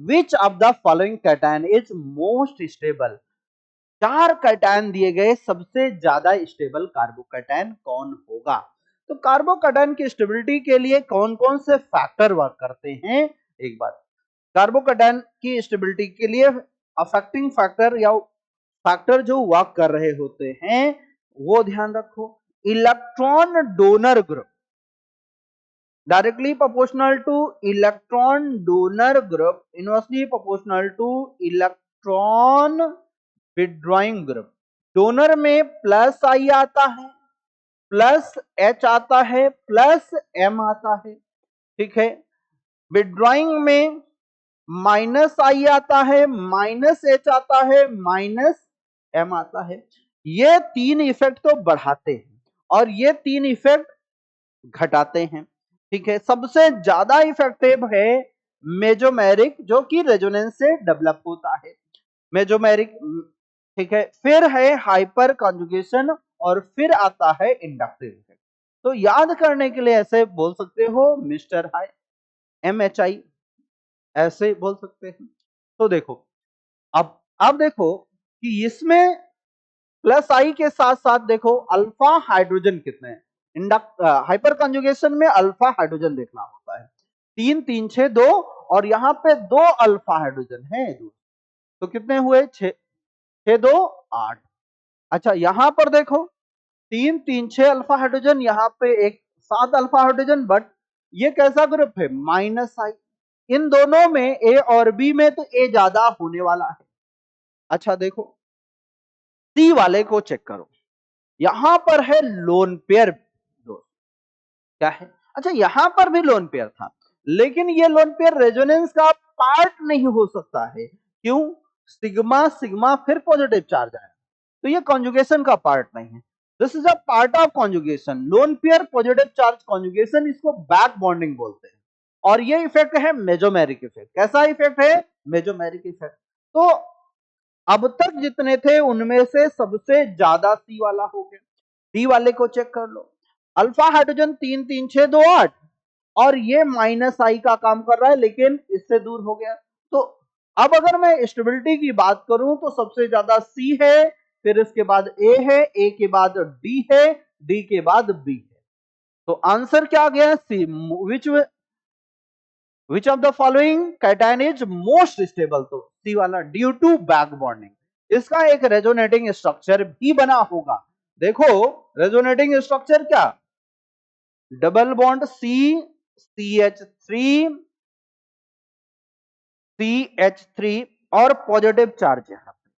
Which of the following cation is most stable. 4 cation दिए गए, सबसे ज्यादा स्टेबल कार्बोकैटायन कौन होगा। तो कार्बोकैटायन की स्टेबिलिटी के लिए कौन कौन से फैक्टर वर्क करते हैं, एक बार कार्बोकैटायन की स्टेबिलिटी के लिए अफेक्टिंग फैक्टर या फैक्टर जो वर्क कर रहे होते हैं वो ध्यान रखो। Electron donor group, directly proportional to electron donor group, inversely proportional to electron withdrawing group। Donor में प्लस आई आता है, प्लस एच आता है, प्लस एम आता है, ठीक है। विड्रॉइंग में माइनस आई आता है, माइनस एच आता है, माइनस एम आता है। ये 3 इफेक्ट तो बढ़ाते हैं और ये 3 इफेक्ट घटाते हैं, ठीक है। सबसे ज्यादा इफेक्टिव है मेजोमेरिक, जो कि रेजोनेंस से डेवलप होता है, मेजोमेरिक, ठीक है। फिर है हाइपर कॉन्जुगेशन और फिर आता है इंडक्टिव इफेक्ट। तो याद करने के लिए ऐसे बोल सकते हो मिस्टर हाई, MHI, ऐसे बोल सकते हैं। तो देखो अब देखो कि इसमें प्लस आई के साथ साथ देखो अल्फा हाइड्रोजन कितने हैं। हाइपर कंजुगेशन में अल्फा हाइड्रोजन देखना होता है, 3 3 6 2 और यहाँ पे 2 अल्फा हाइड्रोजन है, तो कितने हुए 6 6 2 8। अच्छा यहाँ पर देखो 3 3 6 अल्फा हाइड्रोजन, यहाँ पे एक 7 अल्फा हाइड्रोजन, बट ये कैसा ग्रुप है, माइनस आई। इन दोनों में ए और बी में तो ए ज्यादा होने वाला है। अच्छा देखो सी वाले को चेक करो, यहां पर है लोन पेयर दोस्त, क्या है, अच्छा यहां पर भी लोन पेयर था, लेकिन ये लोन पेयर रेजोनेंस का पार्ट नहीं हो सकता है, क्यों, सिग्मा सिग्मा फिर पॉजिटिव चार्ज आया, तो ये कॉन्जुगेशन का पार्ट नहीं है। This is a part of conjugation, lone pair positive charge conjugation, इसको बैक बॉन्डिंग बोलते हैं। और ये इफेक्ट है मेजोमेरिक इफेक्ट। कैसा इफेक्ट है, मेजोमेरिक इफेक्ट। तो अब तक जितने थे उनमें से सबसे ज्यादा सी वाला हो गया। डी वाले को चेक कर लो, अल्फा हाइड्रोजन 3 3 6 2 8 और ये माइनस आई का काम कर रहा है, लेकिन इससे दूर हो गया। तो अब अगर मैं स्टेबिलिटी की बात करूं तो सबसे ज्यादा सी है, फिर इसके बाद ए है, ए के बाद डी है, डी के बाद बी है। तो आंसर क्या आ गया, C. Which of the following cation is most stable, तो सी वाला, ड्यू टू बैक बॉन्डिंग। इसका एक रेजोनेटिंग स्ट्रक्चर भी बना होगा। देखो रेजोनेटिंग स्ट्रक्चर क्या, डबल बॉन्ड CH3 CH3 और पॉजिटिव चार्ज यहां पे।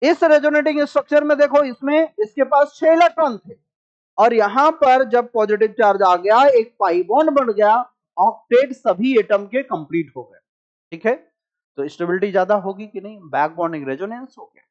इस रेजोनेटिंग स्ट्रक्चर में देखो, इसमें इसके पास 6 इलेक्ट्रॉन थे और यहां पर जब पॉजिटिव चार्ज आ गया, एक पाई बॉन्ड बन गया, ऑक्टेट सभी एटम के कंप्लीट हो गए, ठीक है। तो स्टेबिलिटी ज्यादा होगी कि नहीं, बैक बॉन्डिंग रेजोनेंस हो गया।